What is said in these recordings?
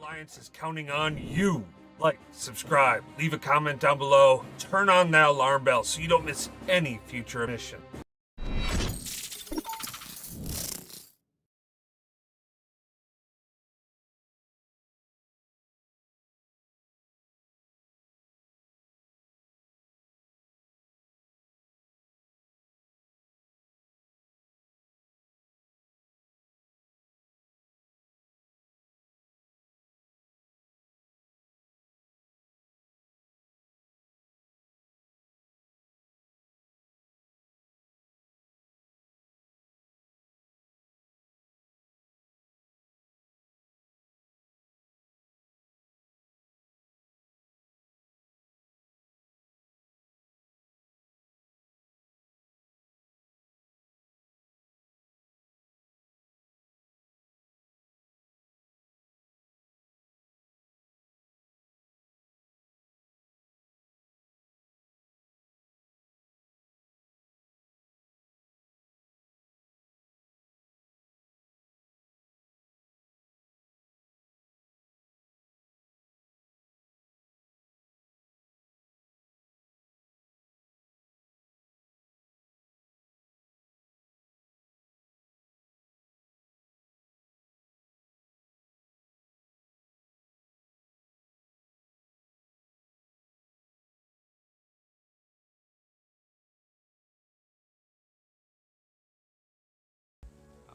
Alliance is counting on you. Like, subscribe, leave a comment down below, turn on that alarm bell so you don't miss any future mission.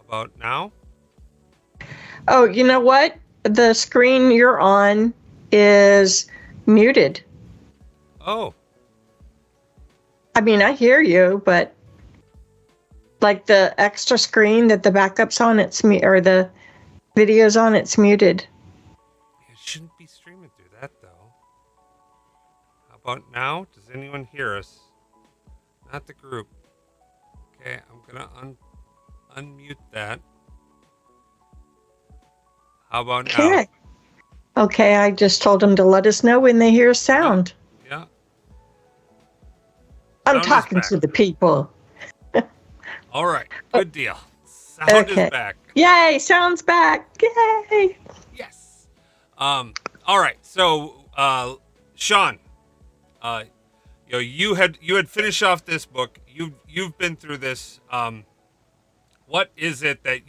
How about now? Oh, you know what? The screen you're on is muted. Oh. I mean, I hear you, but like the extra screen that the backup's on, or the video's on, it's muted. It shouldn't be streaming through that, though. How about now? Does anyone hear us? Not the group. Okay, I'm gonna unmute that. How about now? Okay, I just told them to let us know when they hear sound. Yeah. I'm talking to the people. All right, good deal. Sound is back. Yay, sound's back. Yay. Yes. All right. So, Sean, you had finished off this book. You've been through this. What is it that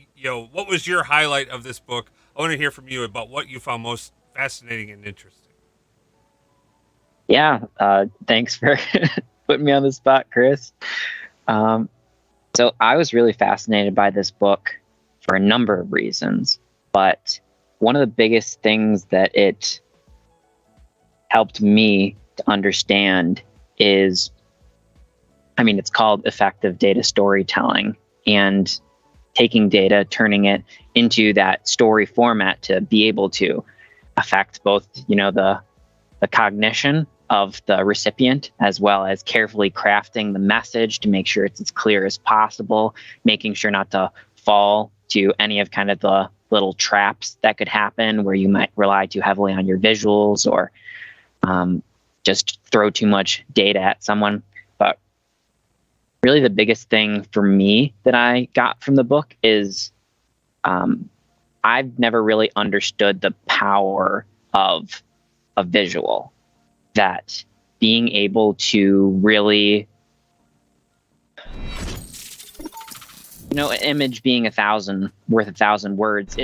what was your highlight of this book? I want to hear from you about what you found most fascinating and interesting. Yeah, thanks for putting me on the spot, Chris. So I was really fascinated by this book for a number of reasons, but one of the biggest things that it helped me to understand is, it's called effective data storytelling, and taking data, turning it into that story format to be able to affect both, the cognition of the recipient, as well as carefully crafting the message to make sure it's as clear as possible, making sure not to fall to any of kind of the little traps that could happen where you might rely too heavily on your visuals or just throw too much data at someone. But really the biggest thing for me that I got from the book is I've never really understood the power of a visual, that being able to really, an image being worth 1,000 words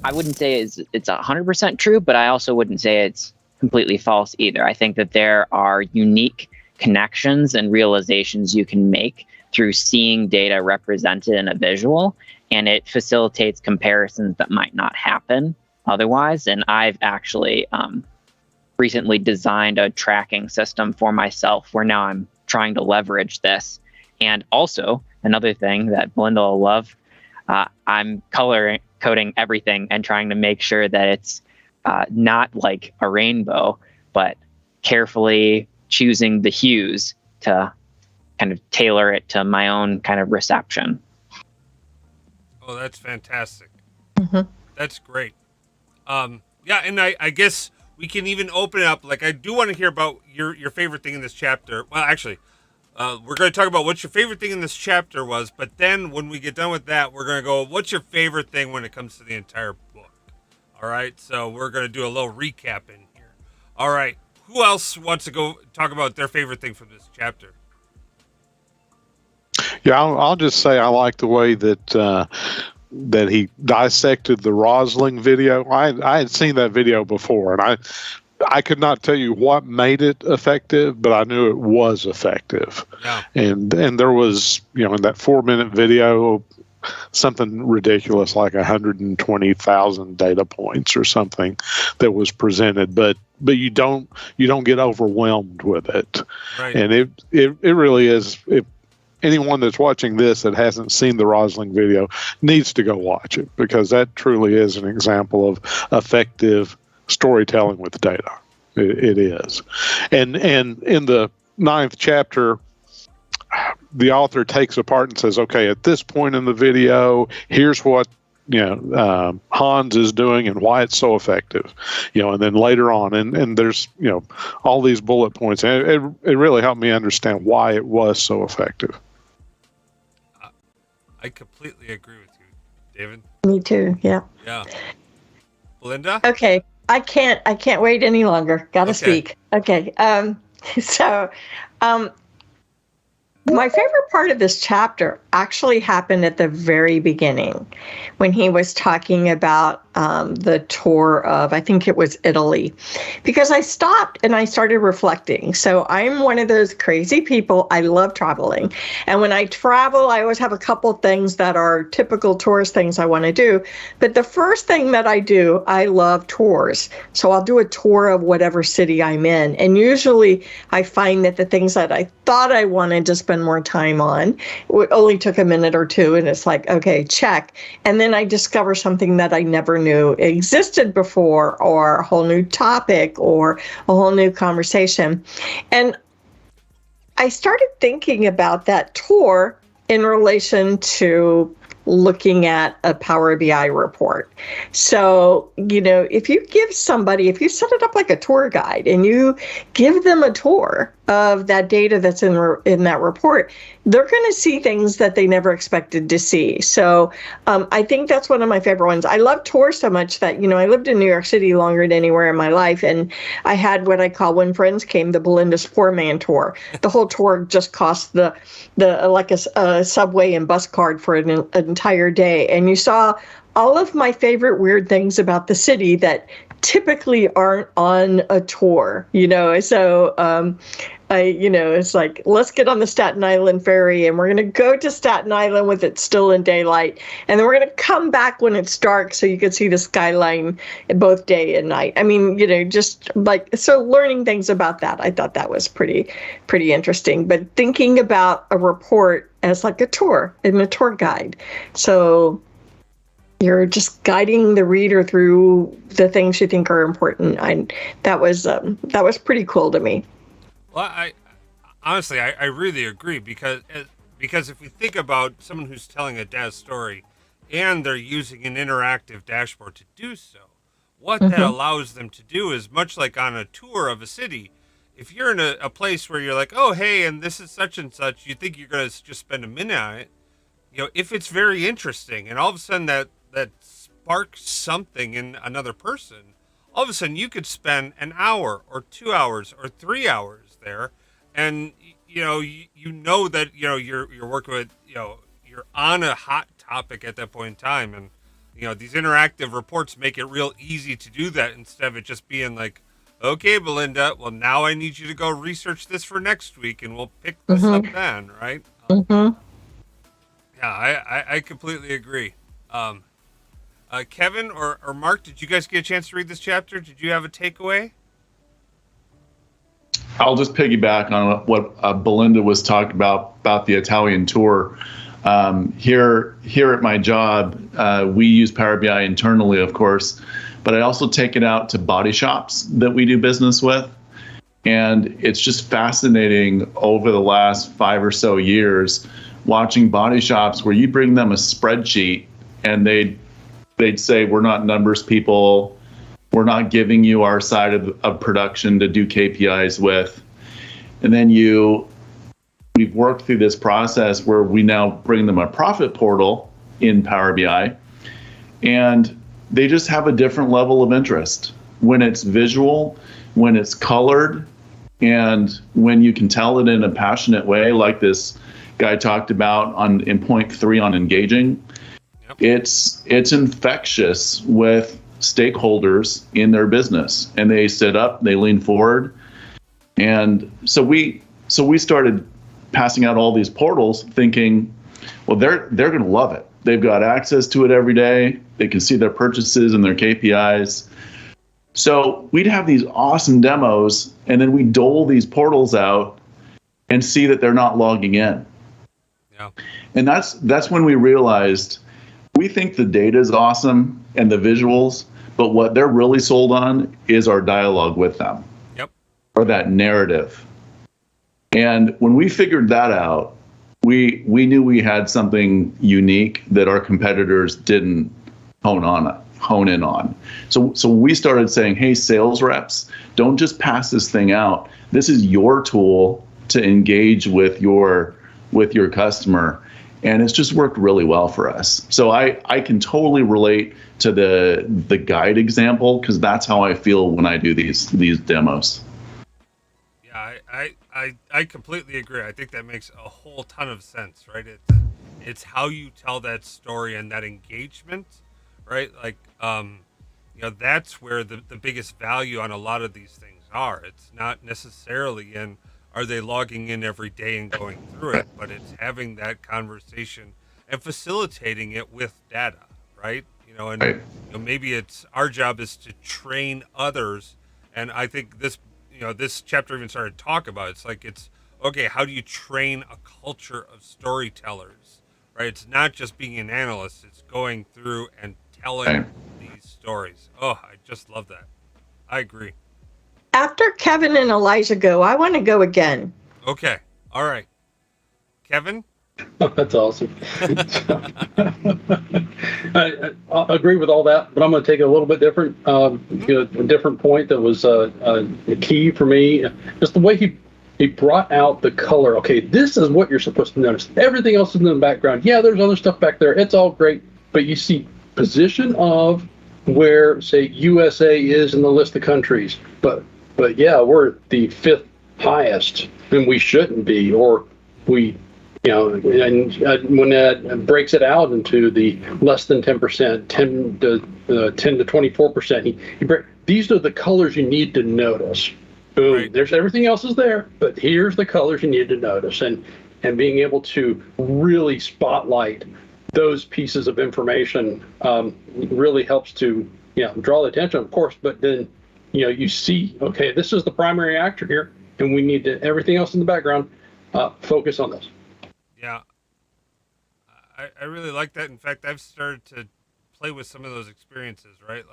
I wouldn't say it's 100% true, but I also wouldn't say it's completely false either. I think that there are unique connections and realizations you can make through seeing data represented in a visual, and it facilitates comparisons that might not happen otherwise. And I've actually recently designed a tracking system for myself where now I'm trying to leverage this. And also another thing that Belinda will love, I'm color coding everything and trying to make sure that it's not like a rainbow, but carefully choosing the hues to kind of tailor it to my own kind of reception. Oh, that's fantastic. Mm-hmm. That's great. Yeah, and I guess we can even open it up. Like, I do want to hear about your favorite thing in this chapter. Well, actually, we're going to talk about what your favorite thing in this chapter was, but then when we get done with that, we're going to go, what's your favorite thing when it comes to the entire book? All right, so we're going to do a little recap in here. All right, who else wants to go talk about their favorite thing from this chapter? Yeah, I'll just say I like the way that that he dissected the Rosling video. I had seen that video before, and I could not tell you what made it effective, but I knew it was effective. Yeah. And there was, in that 4-minute video, something ridiculous like 120,000 data points or something that was presented, but you don't get overwhelmed with it. Right. And it really is. If anyone that's watching this that hasn't seen the Rosling video needs to go watch it, because that truly is an example of effective storytelling with data. It is. And in the 9th chapter, the author takes apart and says, okay, at this point in the video, here's what Hans is doing and why it's so effective, and then later on, and there's all these bullet points, and it really helped me understand why it was so effective. I completely agree with you, David. Me too. Yeah. Yeah. Belinda? Okay. I can't wait any longer. Gotta speak. Okay. So my favorite part of this chapter actually happened at the very beginning when he was talking about the tour of, I think it was Italy, because I stopped and I started reflecting. So I'm one of those crazy people. I love traveling. And when I travel, I always have a couple things that are typical tourist things I want to do. But the first thing that I do, I love tours. So I'll do a tour of whatever city I'm in. And usually I find that the things that I thought I wanted to spend more time on, it only took a minute or two, and it's like, okay, check. And then I discover something that I never knew existed before, or a whole new topic, or a whole new conversation. And I started thinking about that tour in relation to looking at a Power BI report. So, if you set it up like a tour guide and you give them a tour of that data that's in that report, they're going to see things that they never expected to see. So I think that's one of my favorite ones. I love tours so much that, I lived in New York City longer than anywhere in my life. And I had what I call, when friends came, the Belinda's Poor Man tour. The whole tour just cost the like a subway and bus card for an entire day. And you saw all of my favorite weird things about the city that typically aren't on a tour, so it's like, let's get on the Staten Island ferry and we're going to go to Staten Island with it still in daylight. And then we're going to come back when it's dark so you can see the skyline both day and night. I mean, just like, so learning things about that, I thought that was pretty interesting. But thinking about a report as like a tour and a tour guide. So you're just guiding the reader through the things you think are important. That was pretty cool to me. Well, I honestly really agree, because if we think about someone who's telling a DAS story and they're using an interactive dashboard to do so, what that allows them to do is much like on a tour of a city. If you're in a place where you're like, oh, hey, and this is such and such, you think you're going to just spend a minute on it. If it's very interesting and all of a sudden that sparks something in another person, all of a sudden you could spend an hour or 2 hours or 3 hours there, and that you're working with, you're on a hot topic at that point in time, and these interactive reports make it real easy to do that, instead of it just being like, okay, Belinda, well, now I need you to go research this for next week and we'll pick this up then, right? Yeah, I completely agree. Kevin or Mark, did you guys get a chance to read this chapter? Did you have a takeaway? I'll just piggyback on what Belinda was talking about the Italian tour. Here at my job, we use Power BI internally, of course, but I also take it out to body shops that we do business with. And it's just fascinating over the last 5 or so years watching body shops where you bring them a spreadsheet and they'd say, we're not numbers people. We're not giving you our side of production to do KPIs with. And then we've worked through this process where we now bring them a profit portal in Power BI. And they just have a different level of interest when it's visual, when it's colored, and when you can tell it in a passionate way, like this guy talked about in point 3 on engaging. Yep. It's infectious with stakeholders in their business, and they sit up, they lean forward, and so we started passing out all these portals, thinking, well, they're going to love it. They've got access to it every day. They can see their purchases and their KPIs. So we'd have these awesome demos, and then we dole these portals out and see that they're not logging in. Yeah. And that's when we realized we think the data is awesome and the visuals, but what they're really sold on is our dialogue with them. Yep. Or that narrative. And when we figured that out, we knew we had something unique that our competitors didn't hone in on. So we started saying, hey, sales reps, don't just pass this thing out. This is your tool to engage with your customer. And it's just worked really well for us. So I can totally relate to the guide example, because that's how I feel when I do these demos. Yeah, I completely agree. I think that makes a whole ton of sense, right? It's how you tell that story and that engagement, right? Like, that's where the biggest value on a lot of these things are. It's not necessarily in, are they logging in every day and going through it, but it's having that conversation and facilitating it with data, right? Maybe it's our job is to train others. And I think this chapter even started to talk about, it's okay, how do you train a culture of storytellers, right? It's not just being an analyst, it's going through and telling these stories. Oh, I just love that. I agree. After Kevin and Elijah go, I want to go again. Okay. All right. Kevin? That's awesome. I agree with all that, but I'm going to take it a little bit different. A different point that was key for me. Just the way he brought out the color. Okay, this is what you're supposed to notice. Everything else is in the background. Yeah, there's other stuff back there. It's all great, but you see position of where, say, USA is in the list of countries. But yeah, we're the 5th highest, and we shouldn't be, or we. And when that breaks it out into the less than 10%, 10 to 24%, these are the colors you need to notice. Boom. Right. There's everything else is there, but here's the colors you need to notice, and being able to really spotlight those pieces of information really helps to draw the attention, of course. But then you see, okay, this is the primary actor here, and we need to everything else in the background focus on this. Yeah, I really like that. In fact, I've started to play with some of those experiences, right?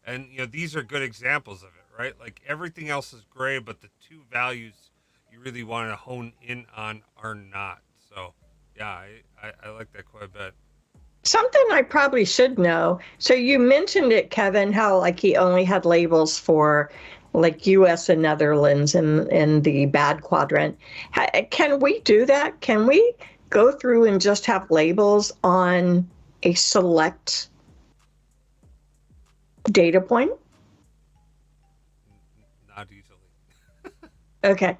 And these are good examples of it, right? Like, everything else is great, but the two values you really want to hone in on are not. So, yeah, I like that quite a bit. Something I probably should know. So you mentioned it, Kevin, how he only had labels for US and Netherlands in the bad quadrant. Can we do that? Can we go through and just have labels on a select data point? Not easily. Okay.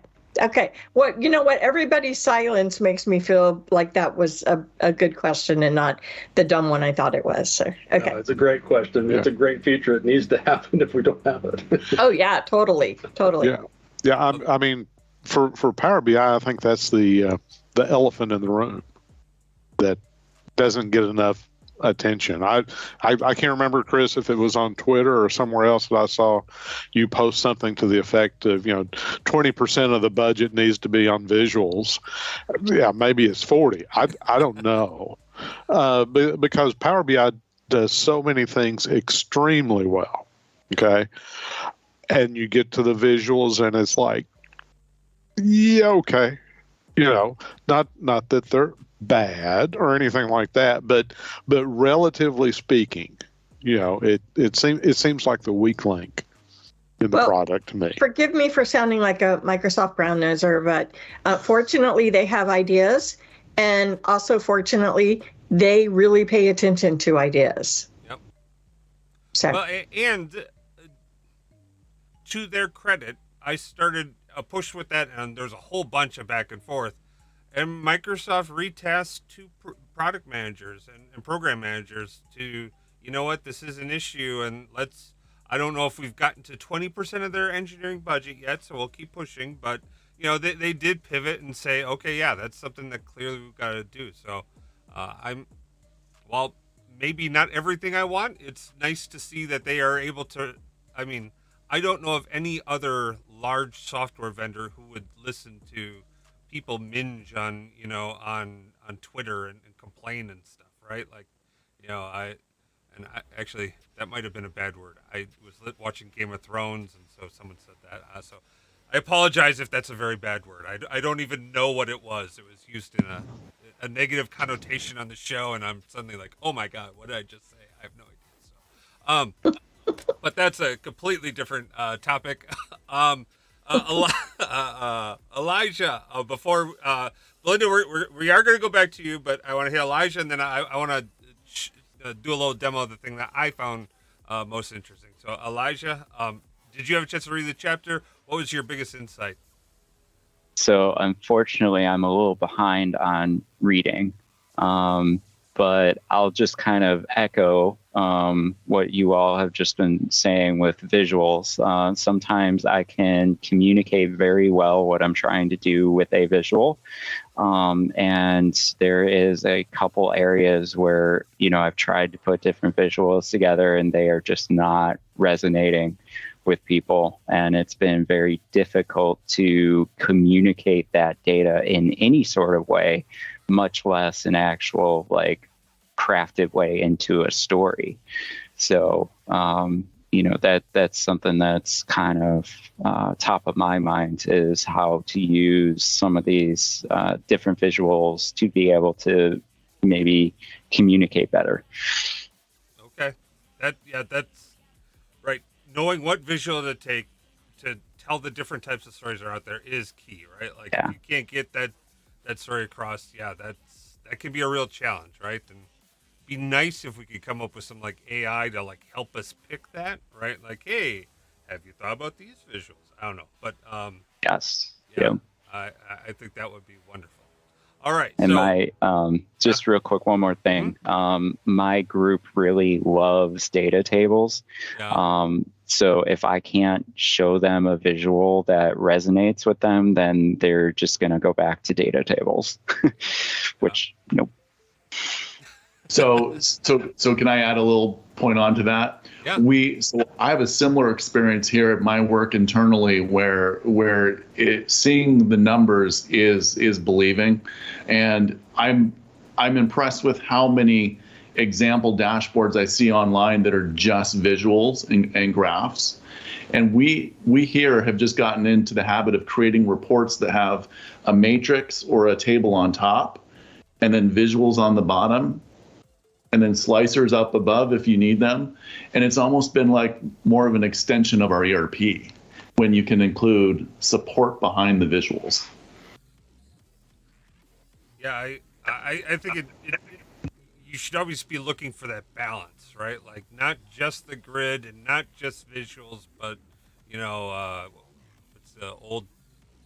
Well, you know what? Everybody's silence makes me feel like that was a good question and not the dumb one I thought it was. So, okay. No, it's a great question. Yeah. It's a great feature. It needs to happen if we don't have it. Oh, yeah, totally. Yeah. I mean, for Power BI, I think that's the elephant in the room that doesn't get enough attention. I can't remember, Chris, if it was on Twitter or somewhere else, but I saw you post something to the effect of 20% of the budget needs to be on visuals. Yeah, maybe it's 40. I don't know, because Power BI does so many things extremely well. Okay, and you get to the visuals and it's like, yeah, okay, not that they're bad or anything like that, but relatively speaking, it seems like the weak link in the product to me. Forgive me for sounding like a Microsoft brown noser, but fortunately they have ideas, and also fortunately they really pay attention to ideas. Yep. So Well, and to their credit, I started a push with that, and there's a whole bunch of back and forth. And Microsoft retasked two product managers and program managers to, you know what, this is an issue, and let's. I don't know if we've gotten to 20% of their engineering budget yet, so we'll keep pushing. But they did pivot and say, okay, yeah, that's something that clearly we've got to do. So while maybe not everything I want, it's nice to see that they are able to. I mean, I don't know of any other large software vendor who would listen to people minge on on Twitter and complain and stuff, right? Like, I actually, that might have been a bad word. I was watching Game of Thrones, and so someone said that. So I apologize if that's a very bad word. I don't even know what it was. It was used in a negative connotation on the show, and I'm suddenly like, oh my god, what did I just say? I have no idea. So, but that's a completely different topic. Elijah, before Belinda, we are going to go back to you, but I want to hear Elijah, and then I want to do a little demo of the thing that I found most interesting. So, Elijah, did you have a chance to read the chapter? What was your biggest insight? So, unfortunately, I'm a little behind on reading, but I'll just kind of echo what you all have just been saying with visuals. Sometimes I can communicate very well what I'm trying to do with a visual. And there is a couple areas where, I've tried to put different visuals together and they are just not resonating with people. And it's been very difficult to communicate that data in any sort of way, much less an actual crafted way into a story. So, that's something that's kind of top of my mind, is how to use some of these different visuals to be able to maybe communicate better. Okay. That's right. Knowing what visual to take to tell the different types of stories that are out there is key, right? Like, if you can't get that story across, that can be a real challenge, right? And be nice if we could come up with some AI to help us pick that, right? Like, hey, have you thought about these visuals? I don't know, but yes, I think that would be wonderful. All right, and so my just real quick, one more thing. My group really loves data tables. So if I can't show them a visual that resonates with them, then they're just going to go back to data tables, which nope. So can I add a little point on to that? Yeah. So I have a similar experience here at my work internally, where seeing the numbers is believing, and I'm impressed with how many example dashboards I see online that are just visuals and graphs. And we here have just gotten into the habit of creating reports that have a matrix or a table on top, and then visuals on the bottom, and then slicers up above if you need them. And it's almost been like more of an extension of our ERP when you can include support behind the visuals. Yeah, I think you should always be looking for that balance, right? Like, not just the grid and not just visuals, but it's the old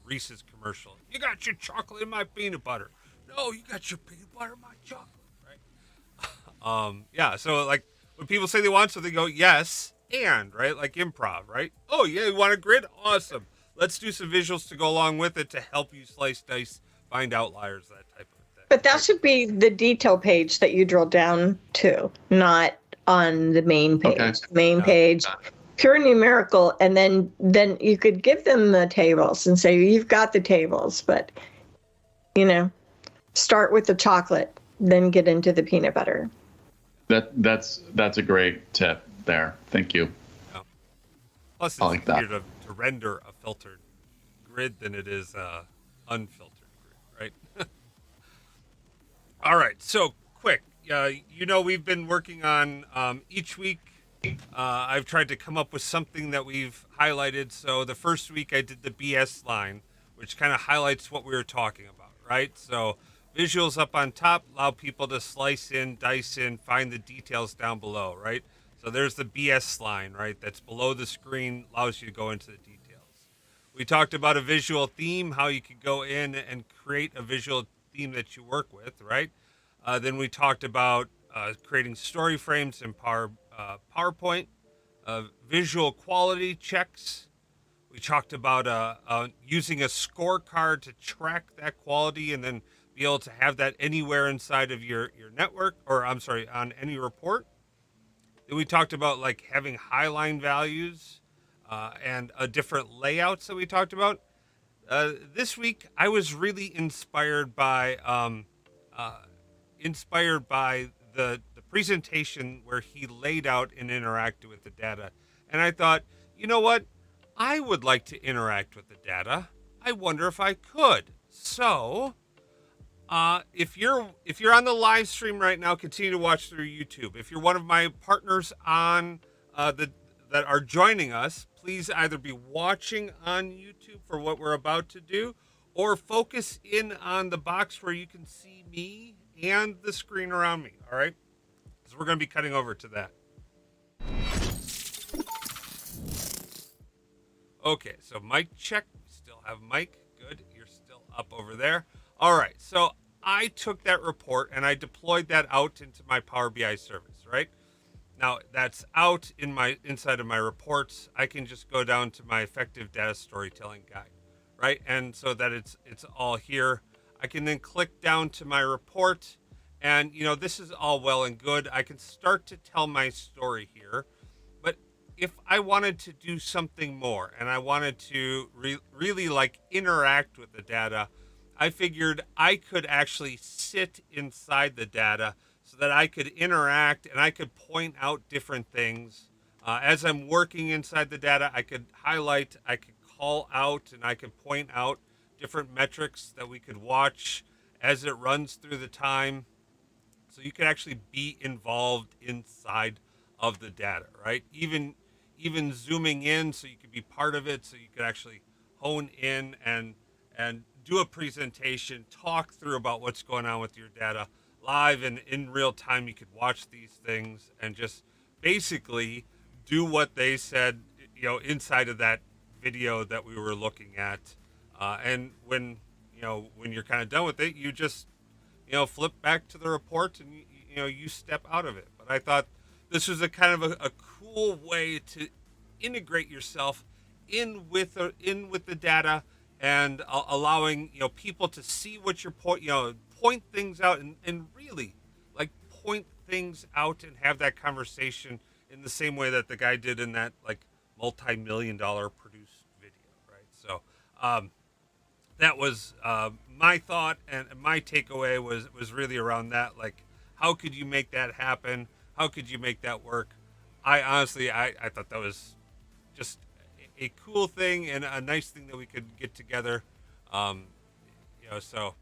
Reese's commercial. You got your chocolate in my peanut butter. No, you got your peanut butter in my chocolate, right? So when people say they want something, go yes and, right? Like improv, right? Oh yeah, you want a grid? Awesome. Let's do some visuals to go along with it to help you slice, dice, find outliers, that type of thing. But that should be the detail page that you drill down to, not on the main page. Okay. Main page, pure numerical, and then you could give them the tables and say, you've got the tables, but start with the chocolate, then get into the peanut butter. That's a great tip there. Thank you. Yeah. Plus, it's easier to render a filtered grid than it is unfiltered grid, right? All right. So quick, we've been working on each week. I've tried to come up with something that we've highlighted. So the first week I did the BS line, which kind of highlights what we were talking about, right? So visuals up on top allow people to slice in, dice in, find the details down below, right? So So there's the BS line, right? That's below the screen, allows you to go into the details. We talked about a visual theme, how you could go in and create a visual theme that you work with, right? Then we talked about creating story frames in PowerPoint, visual quality checks. We talked about using a scorecard to track that quality and then be able to have that anywhere inside of your network, or I'm sorry, on any report. Then we talked about like having highline values and different layouts that we talked about. This week, I was really inspired by the presentation where he laid out and interacted with the data, and I thought, you know what? I would like to interact with the data. I wonder if I could. So, if you're on the live stream right now, continue to watch through YouTube. If you're one of my partners on that are joining us, please either be watching on YouTube for what we're about to do, or focus in on the box where you can see me and the screen around me. All right, so we're going to be cutting over to that. Okay, so mic check. We still have mic. Good. You're still up over there. All right, so I took that report and I deployed that out into my Power BI service, right? Now that's out inside of my reports. I can just go down to my effective data storytelling guide, right? And so that it's all here. I can then click down to my report, and this is all well and good. I can start to tell my story here. If I wanted to do something more and I wanted to really like interact with the data, I figured I could actually sit inside the data so that I could interact and I could point out different things. As I'm working inside the data, I could highlight, I could call out, and I could point out different metrics that we could watch as it runs through the time. So you could actually be involved inside of the data, right? Even zooming in so you could be part of it, so you could actually hone in and do a presentation, talk through about what's going on with your data live and in real time. You could watch these things and just basically do what they said, inside of that video that we were looking at. And when you're kind of done with it, you just, flip back to the report and, you step out of it. But I thought this was a kind of a cool way to integrate yourself in with the data and allowing people to see what you're point things out and really like point things out and have that conversation in the same way that the guy did in that like multi-million-dollar produced video, right? So that was my thought, and my takeaway was really around that. Like, how could you make that happen? How could you make that work? I honestly, I thought that was just a cool thing and a nice thing that we could get together. So.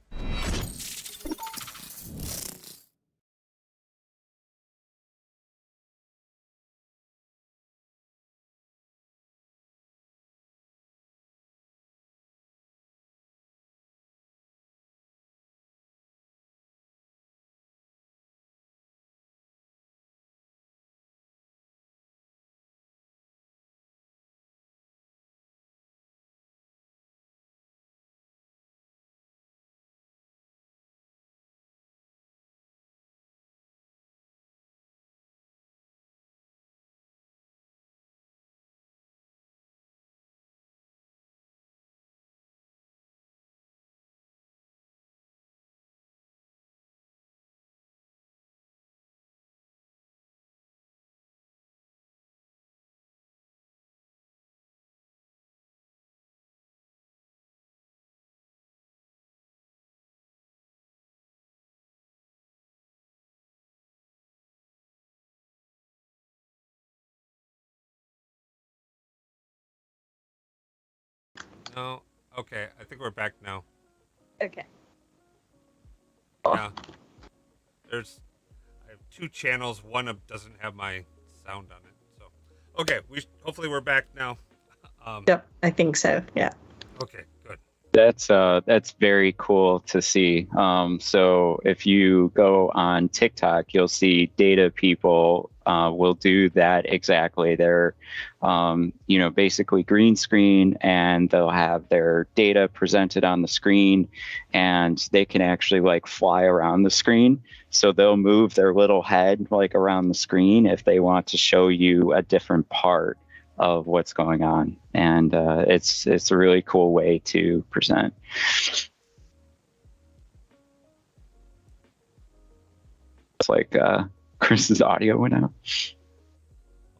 No. Okay, I think we're back now. Okay. Yeah. I have two channels. One doesn't have my sound on it. So, okay, hopefully we're back now. Yep, I think so. Yeah. Okay, good. That's very cool to see. So if you go on TikTok, you'll see data people will do that exactly. They're, basically green screen, and they'll have their data presented on the screen, and they can actually like fly around the screen. So they'll move their little head like around the screen if they want to show you a different part of what's going on. And it's a really cool way to present. It's like Chris's audio went out.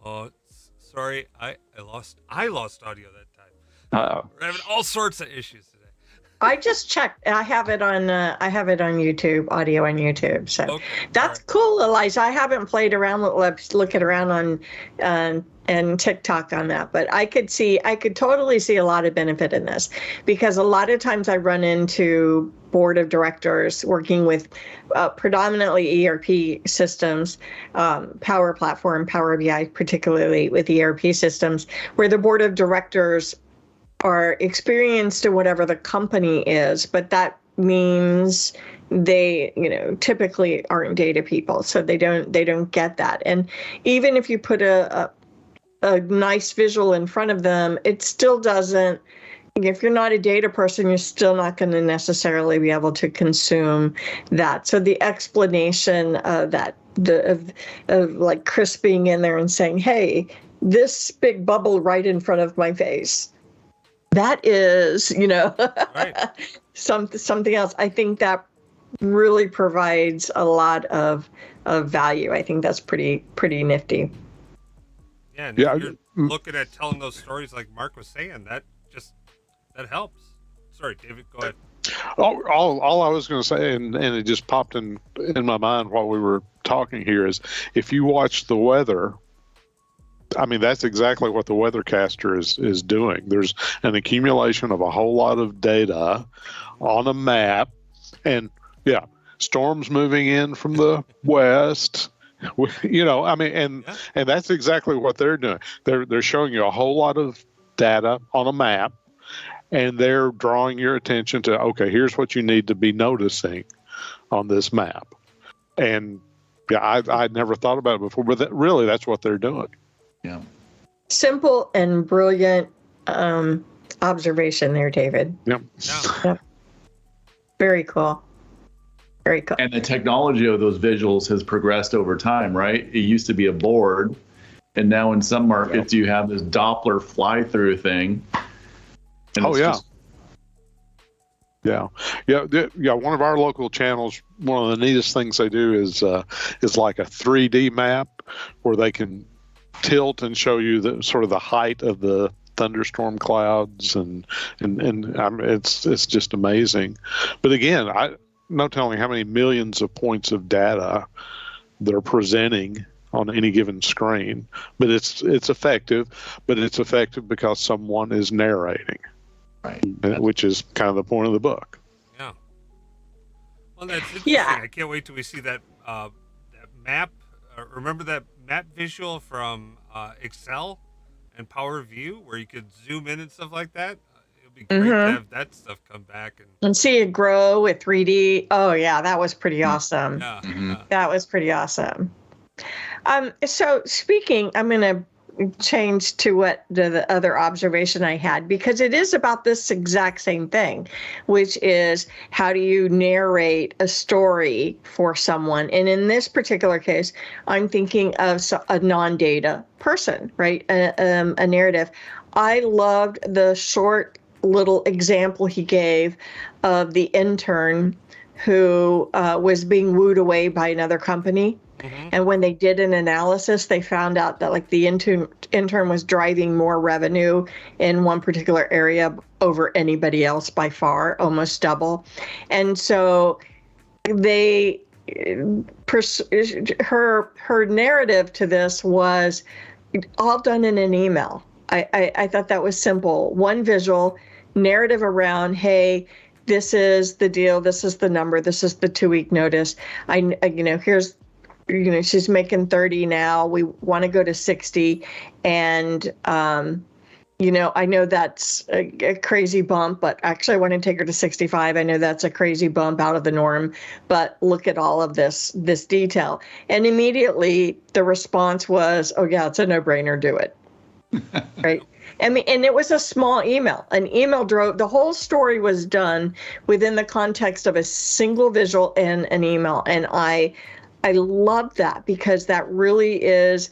Oh, sorry, I lost audio that time. Uh-oh. We're having all sorts of issues today. I just checked. I have it on YouTube, audio on YouTube. So Okay, that's all cool, Eliza. I haven't played around looking around on and TikTok on that, but I could totally see a lot of benefit in this, because a lot of times I run into board of directors working with predominantly ERP systems, Power Platform, Power BI, particularly with ERP systems, where the board of directors are experienced in whatever the company is, but that means they, typically aren't data people, so they don't get that. And even if you put a nice visual in front of them, it still doesn't. If you're not a data person, you're still not going to necessarily be able to consume that. So the explanation of that, of like Chris being in there and saying, "Hey, this big bubble right in front of my face, that is, right. something else." I think that really provides a lot of value. I think that's pretty nifty. Yeah, and Yeah, if you're looking at telling those stories like Mark was saying, that helps. Sorry, David, go ahead. All I was going to say, and it just popped in my mind while we were talking here, is if you watch the weather, I mean, that's exactly what the weathercaster is doing. There's an accumulation of a whole lot of data on a map, and yeah, storms moving in from the west. And that's exactly what they're doing. They're showing you a whole lot of data on a map, and they're drawing your attention to, okay, here's what you need to be noticing on this map. And yeah, I'd never thought about it before, but that's what they're doing. Yeah. Simple and brilliant observation there, David. Yep. Yeah. Very cool. Very cool. And the technology of those visuals has progressed over time, right? It used to be a board, and now in some markets you have this Doppler fly-through thing. And Oh, it's yeah. just- Yeah. One of our local channels, one of the neatest things they do is like a 3D map where they can tilt and show you the sort of the height of the thunderstorm clouds, and it's just amazing. But again, no telling how many millions of points of data they're presenting on any given screen. But it's effective. But it's effective because someone is narrating, right. which is kind of the point of the book. Yeah. Well, that's interesting. Yeah. I can't wait till we see that map. Remember that map visual from Excel and Power View, where you could zoom in and stuff like that? It'll be great to have that stuff come back. And see it grow with 3D. Oh, yeah, that was pretty awesome. Yeah. That was pretty awesome. So speaking, I'm going to change to what the other observation I had, because it is about this exact same thing, which is how do you narrate a story for someone? And in this particular case, I'm thinking of a non-data person, right? A narrative. I loved the short little example he gave of the intern who was being wooed away by another company. Mm-hmm. And when they did an analysis, they found out that like the intern was driving more revenue in one particular area over anybody else by far, almost double. And so her narrative to this was all done in an email. I thought that was simple. One visual narrative around, hey, this is the deal, this is the number, this is the 2-week notice. Here's, she's making 30 now. We want to go to 60, and I know that's a crazy bump, but actually I want to take her to 65. I know that's a crazy bump out of the norm, but look at all of this detail. And immediately the response was, oh yeah, it's a no-brainer, do it. Right. I mean, and it was a small email. An email drove the whole story was done within the context of a single visual and an email. And I love that because that really is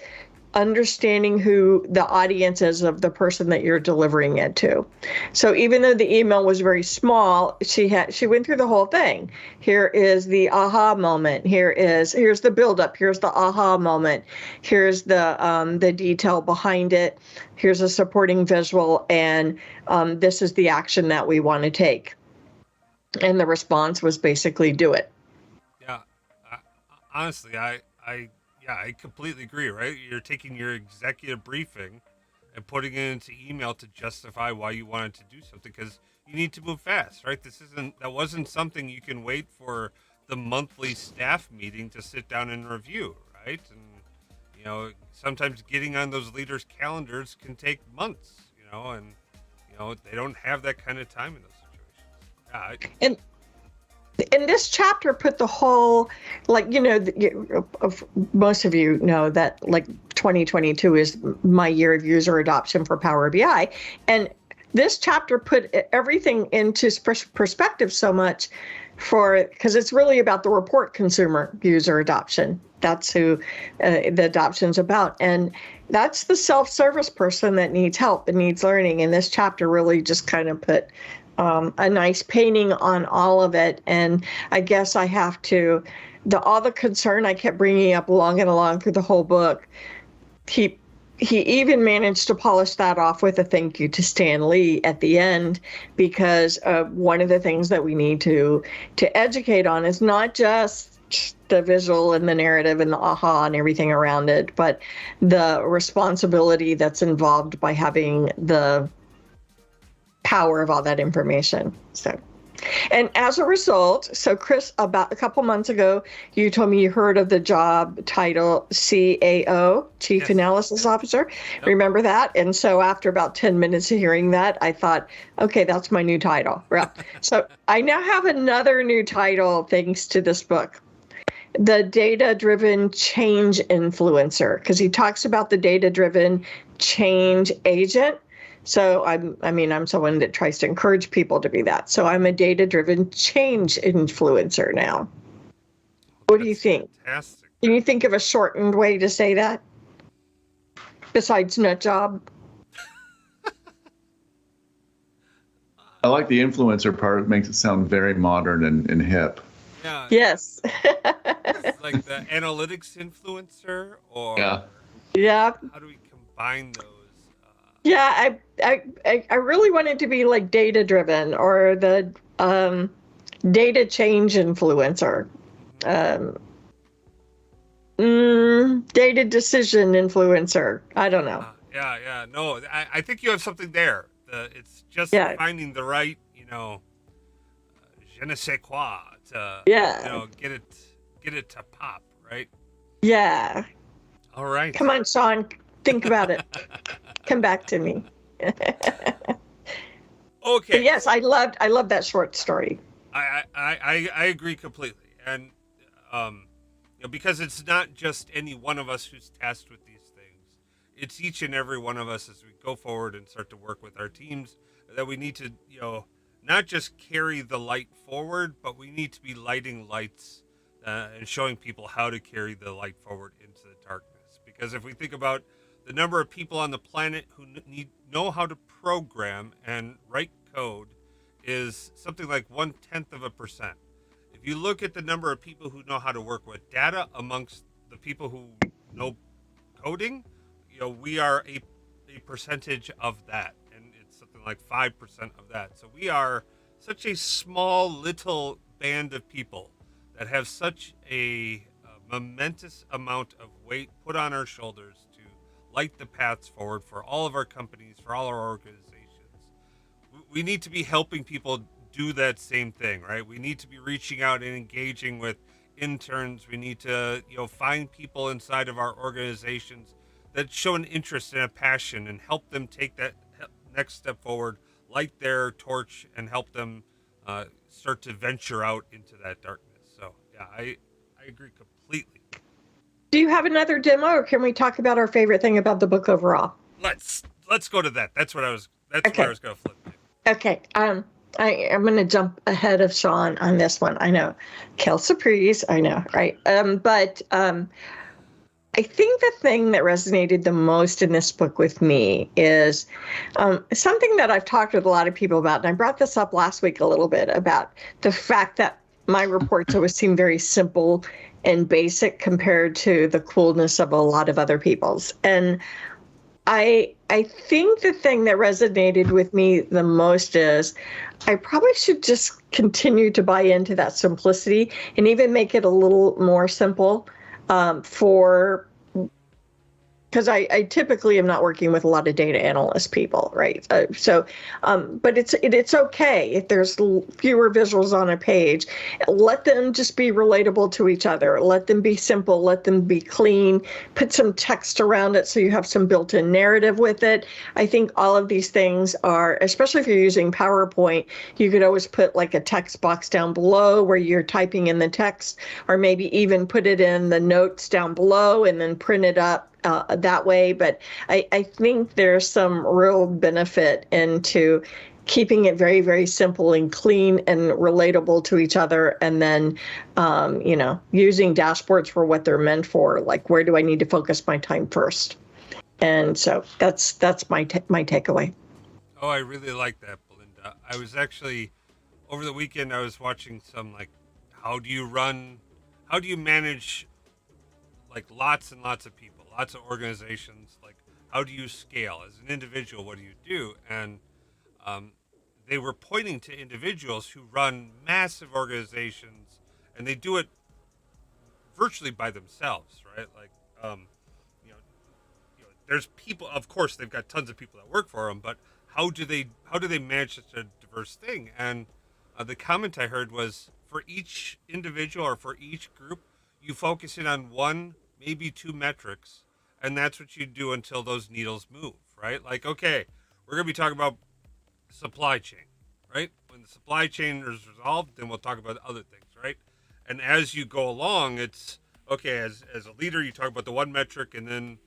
understanding who the audience is of the person that you're delivering it to. So even though the email was very small, she went through the whole thing. Here is the aha moment. Here's the buildup. Here's the aha moment. Here's the detail behind it. Here's a supporting visual, and this is the action that we want to take. And the response was basically do it. Yeah, honestly, I completely agree, right? You're taking your executive briefing and putting it into email to justify why you wanted to do something because you need to move fast, right? That wasn't something you can wait for the monthly staff meeting to sit down and review, right? And, sometimes getting on those leaders' calendars can take months, and, they don't have that kind of time in those situations. And this chapter put the whole, most of you know that 2022 is my year of user adoption for Power BI. And this chapter put everything into perspective so much because it's really about the report consumer user adoption. That's who the adoption's about. And that's the self-service person that needs help and needs learning. And this chapter really just kind of put a nice painting on all of it. And I guess I have to, all the concern I kept bringing up along and along through the whole book, he even managed to polish that off with a thank you to Stan Lee at the end, because one of the things that we need to educate on is not just the visual and the narrative and the aha and everything around it, but the responsibility that's involved by having the power of all that information. So, and as a result, so Chris, about a couple months ago, you told me you heard of the job title CAO, Chief Analysis Officer. Yep. Remember that? And so after about 10 minutes of hearing that, I thought, okay, that's my new title. Right. So I now have another new title thanks to this book. The data-driven change influencer, because he talks about the data-driven change agent. So I'm someone that tries to encourage people to be that. So I'm a data-driven change influencer now. What do you think? Fantastic. Can you think of a shortened way to say that? Besides nut job? I like the influencer part. It makes it sound very modern and hip. Yeah. Yes. Like the analytics influencer, or yeah. How do we combine those? Yeah, I really want it to be like data driven, or the data change influencer, data decision influencer. I don't know. No, I think you have something there. It's just finding the right, je ne sais quoi to get it to pop, right? Yeah. All right. Come on, Sean. Think about it. Come back to me. Okay. But yes, I loved that short story. I agree completely, and because it's not just any one of us who's tasked with these things. It's each and every one of us as we go forward and start to work with our teams that we need to not just carry the light forward, but we need to be lighting lights and showing people how to carry the light forward into the darkness. Because if we think about the number of people on the planet who know how to program and write code is something like 0.1%. If you look at the number of people who know how to work with data amongst the people who know coding, we are a percentage of that, and it's something like 5% of that. So we are such a small little band of people that have such a momentous amount of weight put on our shoulders to light the paths forward for all of our companies, for all our organizations. We need to be helping people do that same thing, right? We need to be reaching out and engaging with interns. We need to, find people inside of our organizations that show an interest and a passion and help them take that next step forward, light their torch, and help them start to venture out into that darkness. So yeah, I agree completely. Do you have another demo, or can we talk about our favorite thing about the book overall? Let's go to that. That's where I was going to flip to. Okay. I'm going to jump ahead of Sean on this one. I know, Kel Surprise. I know, right? But I think the thing that resonated the most in this book with me is something that I've talked with a lot of people about, and I brought this up last week a little bit about the fact that my reports always seem very simple and basic compared to the coolness of a lot of other people's. And I think the thing that resonated with me the most is I probably should just continue to buy into that simplicity and even make it a little more simple because I typically am not working with a lot of data analyst people, right? But it's okay if there's fewer visuals on a page. Let them just be relatable to each other. Let them be simple. Let them be clean. Put some text around it so you have some built-in narrative with it. I think all of these things are, especially if you're using PowerPoint, you could always put like a text box down below where you're typing in the text, or maybe even put it in the notes down below and then print it up that way. But I think there's some real benefit into keeping it very, very simple and clean and relatable to each other. And then, using dashboards for what they're meant for, like where do I need to focus my time first? And so that's my takeaway. Oh, I really like that, Belinda. I was actually, over the weekend, I was watching some, like, how do you manage, like, lots and lots of people, lots of organizations, like, how do you scale? As an individual, what do you do? And they were pointing to individuals who run massive organizations, and they do it virtually by themselves, right? Like, there's people, of course, they've got tons of people that work for them, but how do they manage such a diverse thing? And the comment I heard was, for each individual or for each group, you focus in on one, maybe two metrics, and that's what you do until those needles move, right? Like, okay, we're going to be talking about supply chain, right? When the supply chain is resolved, then we'll talk about other things, right? And as you go along, it's, okay, as a leader, you talk about the one metric, and then,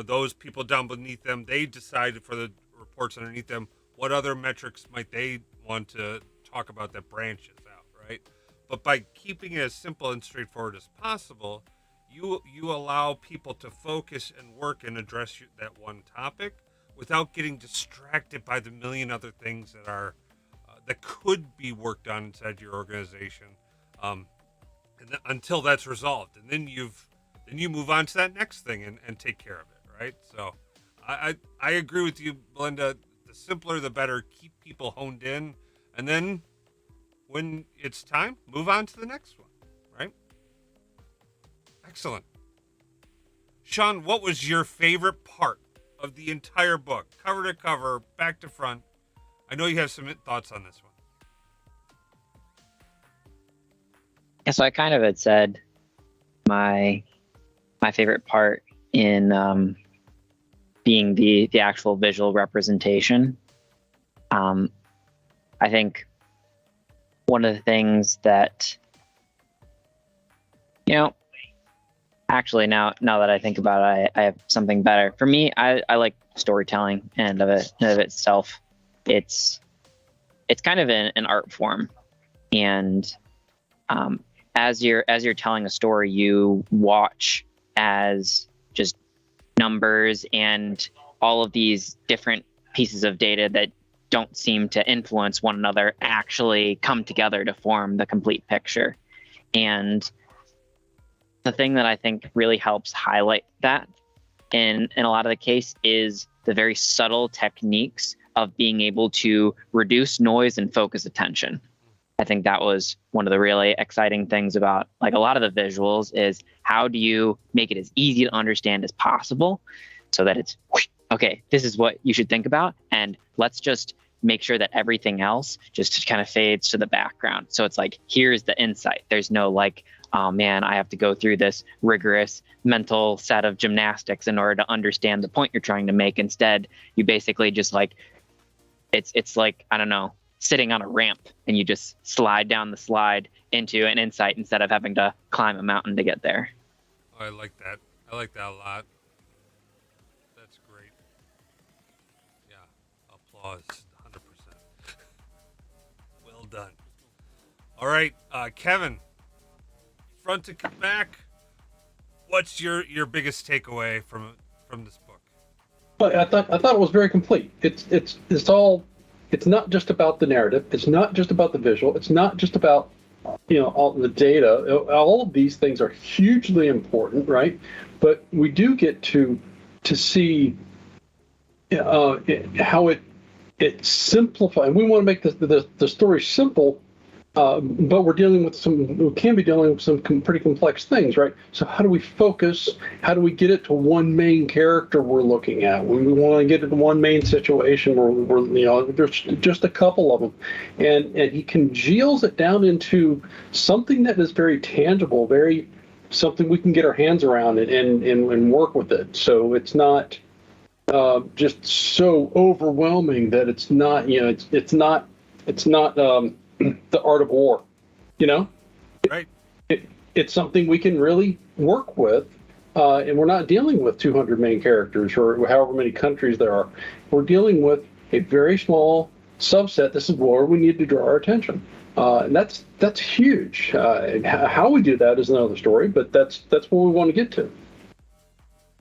those people down beneath them, they decide for the reports underneath them, what other metrics might they want to talk about that branches out, right? But by keeping it as simple and straightforward as possible, you allow people to focus and work and address that one topic without getting distracted by the million other things that are that could be worked on inside your organization, until that's resolved, and then you move on to that next thing and take care of it, right? So I agree with you, Belinda. The simpler, the better. Keep people honed in, and then when it's time, move on to the next one, right? Excellent. Sean, what was your favorite part of the entire book, cover to cover, back to front? I know you have some thoughts on this one. Yeah, so I kind of had said my favorite part in being the actual visual representation. I think one of the things that, actually now that I think about it, I have something better. For me, I like storytelling, and of itself, it's kind of an art form. And as you're telling a story, you watch as just numbers and all of these different pieces of data that don't seem to influence one another actually come together to form the complete picture. And the thing that I think really helps highlight that in a lot of the case is the very subtle techniques of being able to reduce noise and focus attention. I think that was one of the really exciting things about like a lot of the visuals is how do you make it as easy to understand as possible so that it's, okay, this is what you should think about, and let's just make sure that everything else just kind of fades to the background. So it's like, here's the insight. There's no like, oh man, I have to go through this rigorous mental set of gymnastics in order to understand the point you're trying to make. Instead, you basically just like it's like, I don't know, sitting on a ramp and you just slide down the slide into an insight instead of having to climb a mountain to get there. Oh, I like that. I like that a lot. That's great. Yeah. Applause. 100%. Well done. All right, Kevin. Front to back. What's your biggest takeaway from this book? But I thought it was very complete. It's all. It's not just about the narrative. It's not just about the visual. It's not just about all the data. All of these things are hugely important, right? But we do get to see how it simplifies. We want to make the story simple. But we can be dealing with some pretty complex things, right? So how do we focus? How do we get it to one main character we're looking at? When we want to get it to one main situation where there's just a couple of them, and he congeals it down into something that is very tangible, very something we can get our hands around and work with it. So it's not just so overwhelming that it's not the art of war, Right. It's something we can really work with, and we're not dealing with 200 main characters or however many countries there are. We're dealing with a very small subset. This is where we need to draw our attention, and that's huge. And how we do that is another story, but that's where we want to get to.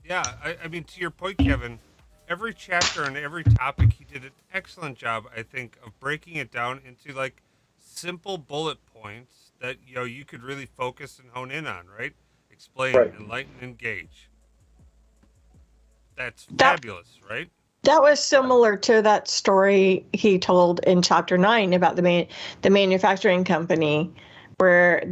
Yeah, I mean, to your point, Kevin, every chapter and every topic, he did an excellent job, I think, of breaking it down into like simple bullet points that you could really focus and hone in on, right? Explain, right. Enlighten, engage. That's fabulous, right? That was similar to that story he told in chapter 9 about the manufacturing company, where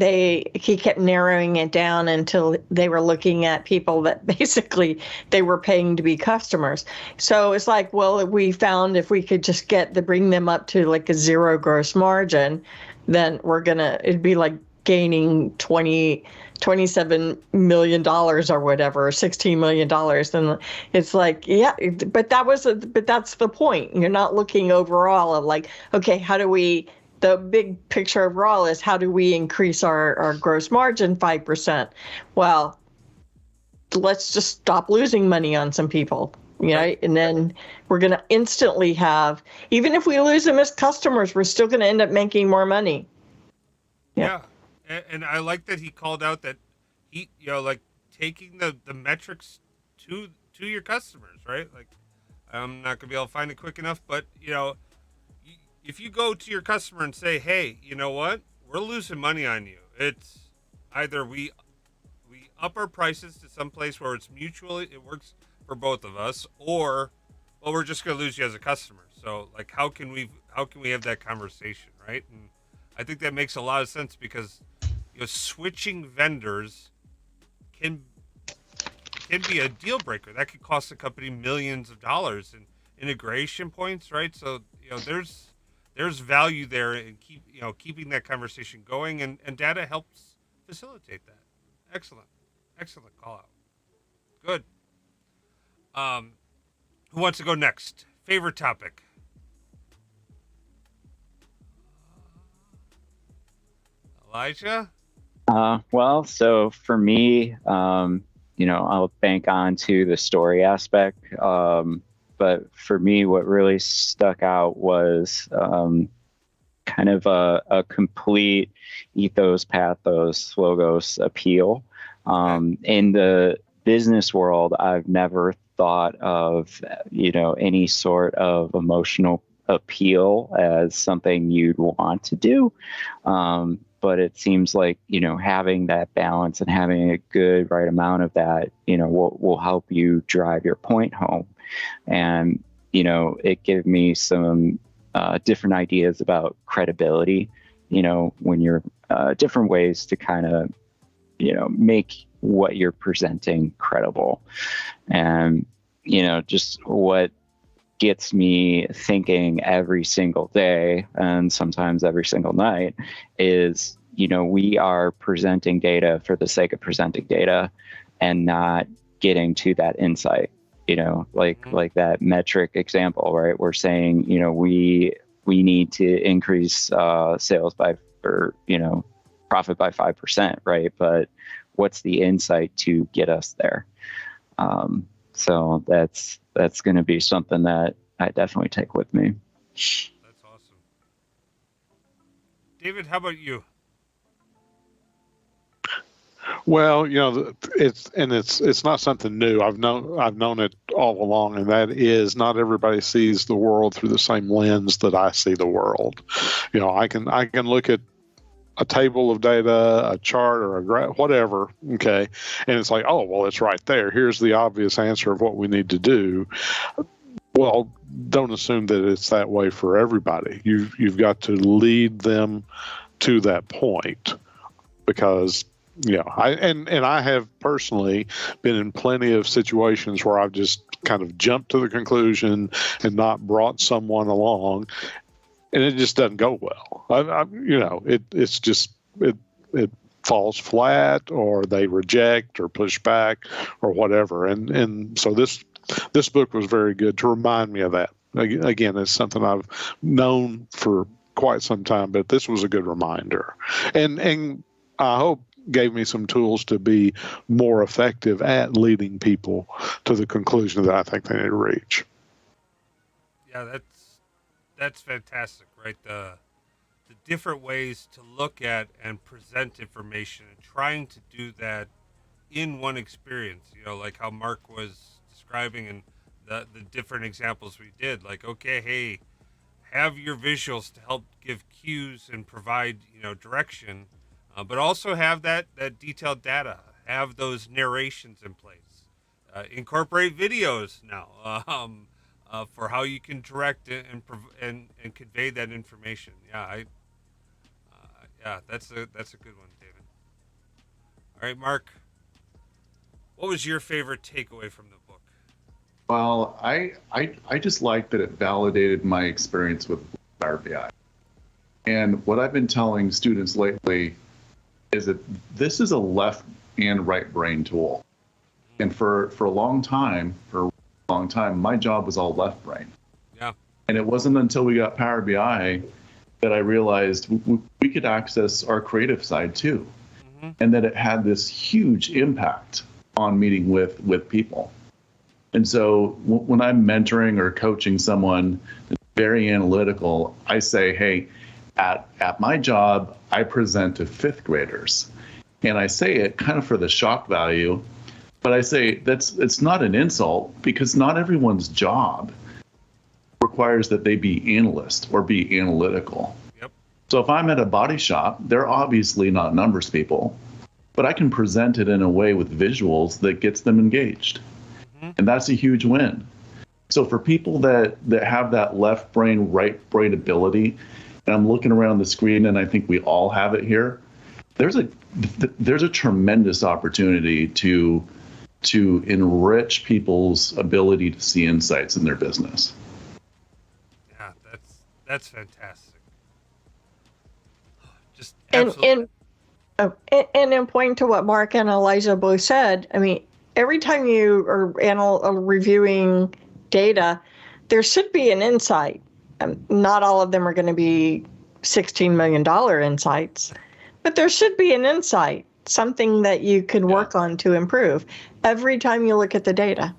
he kept narrowing it down until they were looking at people that basically they were paying to be customers. So it's like, well, we found if we could just bring them up to like a zero gross margin, then it'd be like gaining $27 million or whatever, $16 million. And it's like, yeah, but that's the point. You're not looking overall of like, okay, the big picture overall is how do we increase our gross margin 5%? Well, let's just stop losing money on some people, right? And then we're going to instantly have, even if we lose them as customers, we're still going to end up making more money. Yeah. And I like that he called out that he, like taking the metrics to your customers, right? Like, I'm not going to be able to find it quick enough, but, if you go to your customer and say, hey, you know what? We're losing money on you. It's either we up our prices to some place where it works for both of us, or, well, we're just going to lose you as a customer. So like, how can we have that conversation, right? And I think that makes a lot of sense because, switching vendors can be a deal breaker. That could cost the company millions of dollars in integration points, right? So, there's value there in keeping that conversation going, and data helps facilitate that. Excellent call out. Good. Who wants to go next? Favorite topic? Elijah? Well, so for me, I'll bank on to the story aspect. But for me, what really stuck out was kind of a complete ethos, pathos, logos appeal. In the business world, I've never thought of, any sort of emotional appeal as something you'd want to do. But it seems like, having that balance and having a good right amount of that, will help you drive your point home. And, it gave me some different ideas about credibility, when you're different ways to kind of, make what you're presenting credible. And, just what gets me thinking every single day and sometimes every single night is, we are presenting data for the sake of presenting data and not getting to that insight. like that metric example, right? We're saying, we need to increase sales profit by 5%, right? But what's the insight to get us there? So that's going to be something that I definitely take with me. That's awesome. David, how about you? Well, it's not something new. I've known it all along, and that is not everybody sees the world through the same lens that I see the world. I can look at a table of data, a chart, or a graph, whatever, okay, and it's like, oh, well, it's right there. Here's the obvious answer of what we need to do. Well, don't assume that it's that way for everybody. You've got to lead them to that point, because I have personally been in plenty of situations where I've just kind of jumped to the conclusion and not brought someone along, and it just doesn't go well. It's just it falls flat, or they reject or push back or whatever. And so this book was very good to remind me of that. Again, it's something I've known for quite some time, but this was a good reminder, and I hope gave me some tools to be more effective at leading people to the conclusion that I think they need to reach. Yeah, that's fantastic, right? The different ways to look at and present information, and trying to do that in one experience, like how Mark was describing, and the different examples we did, like, okay, hey, have your visuals to help give cues and provide, direction, but also have that detailed data, have those narrations in place, incorporate videos now, for how you can direct and convey that information. That's a good one, David. All right, Mark, what was your favorite takeaway from the book? Well, I just like that it validated my experience with Power BI. And what I've been telling students lately is that this is a left and right brain tool. And for a long time, my job was all left brain. Yeah. And it wasn't until we got Power BI that I realized we could access our creative side too. Mm-hmm. And that it had this huge impact on meeting with people. And so when I'm mentoring or coaching someone that's very analytical, I say, hey, at my job, I present to fifth graders. And I say it kind of for the shock value, but I say it's not an insult, because not everyone's job requires that they be analyst or be analytical. Yep. So if I'm at a body shop, they're obviously not numbers people, but I can present it in a way with visuals that gets them engaged. Mm-hmm. And that's a huge win. So for people that have that left brain, right brain ability, and I'm looking around the screen, and I think we all have it here, there's a tremendous opportunity to enrich people's ability to see insights in their business. Yeah, that's fantastic. Just absolutely. And in point to what Mark and Elijah both said, I mean, every time you are reviewing data, there should be an insight. Not all of them are going to be $16 million insights, but there should be an insight, something that you can work on to improve every time you look at the data.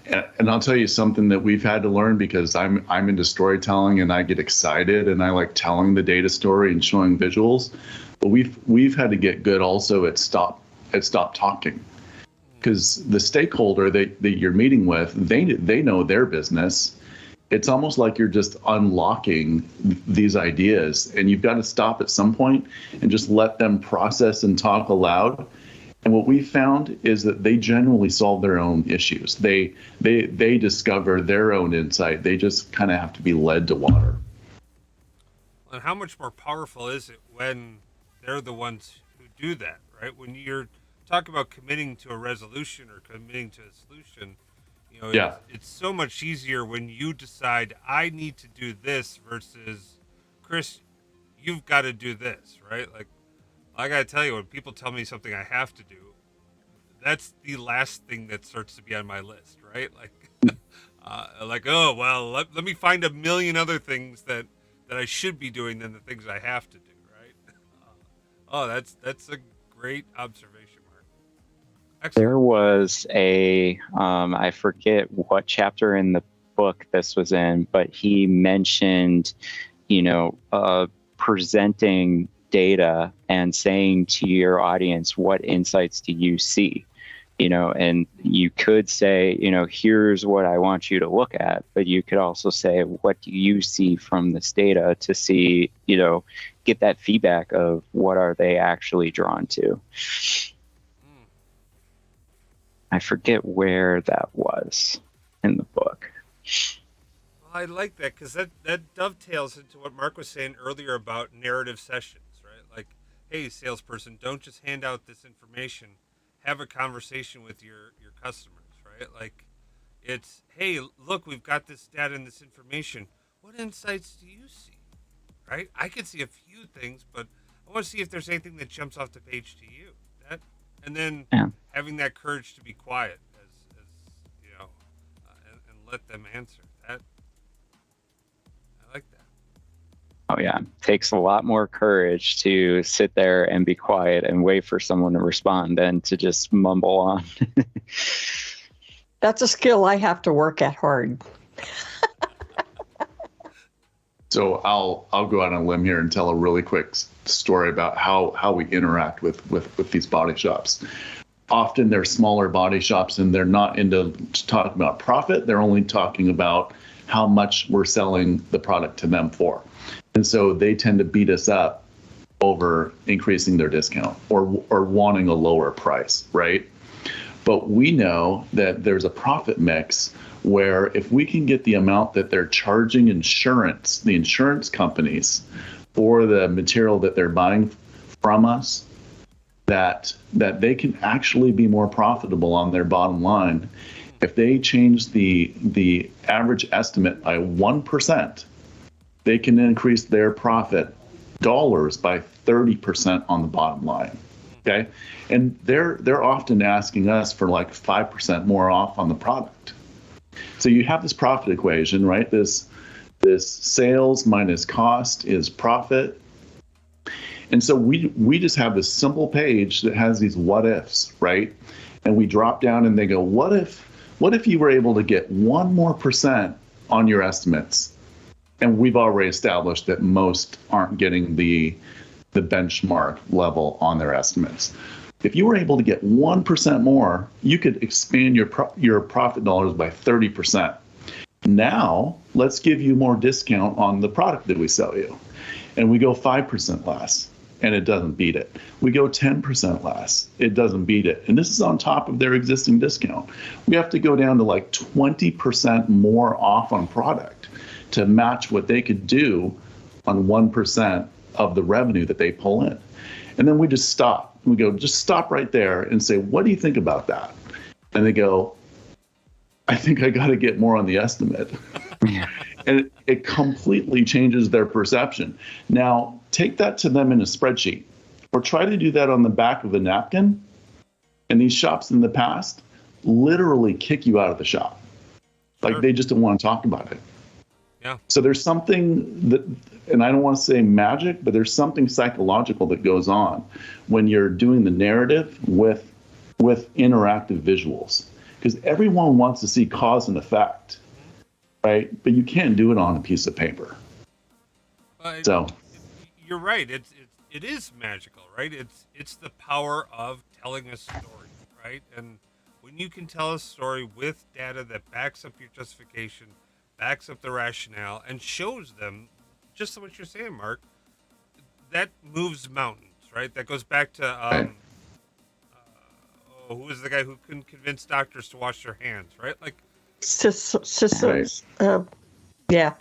And I'll tell you something that we've had to learn, because I'm into storytelling and I get excited and I like telling the data story and showing visuals. But we've had to get good also at stop talking, because the stakeholder that you're meeting with, they know their business. It's almost like you're just unlocking these ideas, and you've got to stop at some point and just let them process and talk aloud. And what we found is that they generally solve their own issues. They discover their own insight. They just kind of have to be led to water. And how much more powerful is it when they're the ones who do that, right? When you're talking about committing to a resolution or committing to a solution, it's so much easier when you decide, I need to do this, versus, Chris, you've got to do this, right? Like I got to tell you, when people tell me something I have to do, that's the last thing that starts to be on my list, right? Like oh well, let me find a million other things that I should be doing than the things I have to do, right? Oh, that's a great observation, Mark. Excellent. There was I forget what chapter in the book this was in, but he mentioned, presenting data and saying to your audience, what insights do you see? And you could say, here's what I want you to look at, but you could also say, what do you see from this data to see, get that feedback of what are they actually drawn to. I forget where that was in the book. Well, I like that because that dovetails into what Mark was saying earlier about narrative sessions, right? Like, hey, salesperson, don't just hand out this information. Have a conversation with your customers, right? Like, it's, hey, look, we've got this data and this information. What insights do you see, right? I can see a few things, but I want to see if there's anything that jumps off the page to you. And then having that courage to be quiet, as and let them answer. That I like that. Oh yeah, takes a lot more courage to sit there and be quiet and wait for someone to respond than to just mumble on. That's a skill I have to work at hard. So I'll go out on a limb here and tell a really quick story about how we interact with these body shops. Often they're smaller body shops and they're not into talking about profit. They're only talking about how much we're selling the product to them for. And so they tend to beat us up over increasing their discount or wanting a lower price, right? But we know that there's a profit mix where if we can get the amount that they're charging the insurance companies for the material that they're buying from us, that they can actually be more profitable on their bottom line. If they change the average estimate by 1%, they can increase their profit dollars by 30% on the bottom line. Okay, and they're often asking us for like 5% more off on the product. So you have this profit equation, right? This sales minus cost is profit. And so we just have this simple page that has these what ifs, right? And we drop down and they go, what if you were able to get 1% more on your estimates? And we've already established that most aren't getting the benchmark level on their estimates. If you were able to get 1% more, you could expand your profit dollars by 30%. Now, let's give you more discount on the product that we sell you. And we go 5% less, and it doesn't beat it. We go 10% less, it doesn't beat it. And this is on top of their existing discount. We have to go down to like 20% more off on product to match what they could do on 1% of the revenue that they pull in. And then we just stop. We go, just stop right there and say, what do you think about that? And they go, I think I got to get more on the estimate. And it completely changes their perception. Now, take that to them in a spreadsheet or try to do that on the back of a napkin. And these shops in the past literally kick you out of the shop. Like they just don't want to talk about it. Yeah. So there's something that, and I don't want to say magic, but there's something psychological that goes on when you're doing the narrative with interactive visuals, because everyone wants to see cause and effect, right? But you can't do it on a piece of paper. So you're right. It is magical, right? It's the power of telling a story, right? And when you can tell a story with data that backs up your justification, backs up the rationale, and shows them just what you're saying, Mark, that moves mountains, right? That goes back to who was the guy who couldn't convince doctors to wash their hands, right? Like yeah.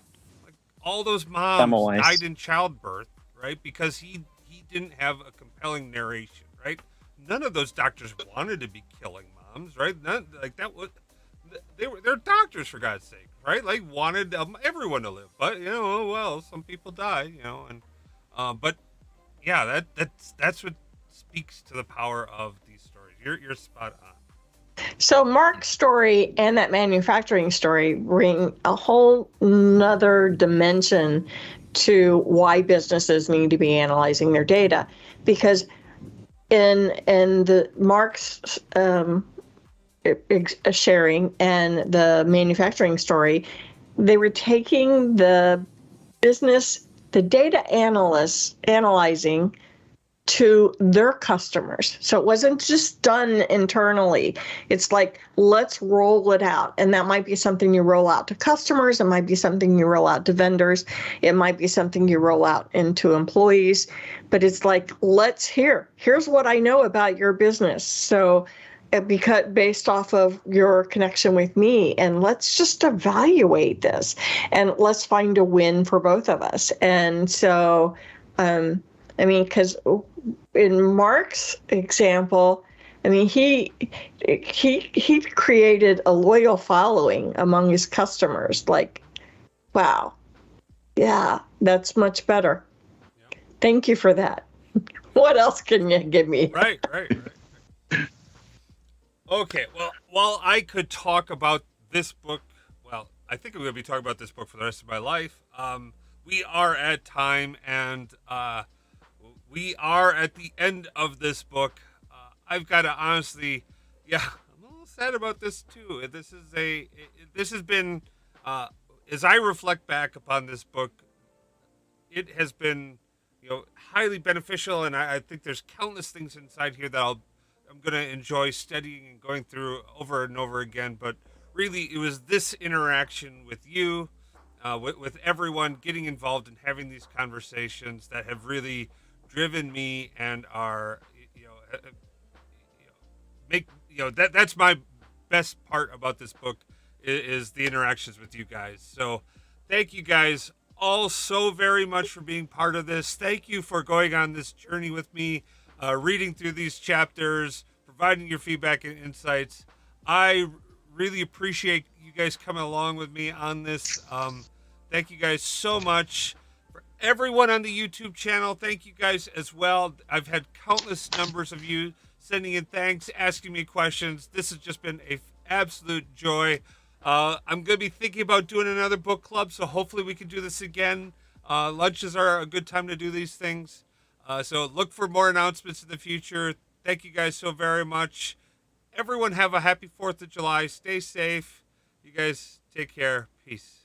Like all those moms Semmelweis. died in childbirth, right? Because he didn't have a compelling narration, right? None of those doctors wanted to be killing moms, right? None, like that was they're doctors, for God's sake, right? Like wanted everyone to live, but some people die, and but yeah, that's what speaks to the power of these stories. You're spot on. So Mark's story and that manufacturing story bring a whole nother dimension to why businesses need to be analyzing their data, because in the Mark's sharing and the manufacturing story, they were taking the data analysts analyzing to their customers. So it wasn't just done internally. It's like, let's roll it out. And that might be something you roll out to customers. It might be something you roll out to vendors. It might be something you roll out into employees. But it's like, here's what I know about your business. So because based off of your connection with me, and let's just evaluate this and let's find a win for both of us. And so, because in Mark's example, he created a loyal following among his customers. Like, wow, yeah, that's much better. Yep. Thank you for that. What else can you give me? Right. Okay, well, while I could talk about this book, well, I think I'm going to be talking about this book for the rest of my life. We are at time, and we are at the end of this book. I've got to honestly, I'm a little sad about this too. This has been, as I reflect back upon this book, it has been, highly beneficial, and I think there's countless things inside here that I'm going to enjoy studying and going through over and over again. But really, it was this interaction with you, with everyone getting involved and having these conversations that have really driven me and are, that's my best part about this book is the interactions with you guys. So thank you guys all so very much for being part of this. Thank you for going on this journey with me, reading through these chapters, providing your feedback and insights. I really appreciate you guys coming along with me on this. Thank you guys so much. For everyone on the YouTube channel, thank you guys as well. I've had countless numbers of you sending in thanks, asking me questions. This has just been an absolute joy. I'm going to be thinking about doing another book club, so hopefully we can do this again. Lunches are a good time to do these things. So look for more announcements in the future. Thank you guys so very much. Everyone have a happy 4th of July. Stay safe. You guys take care. Peace.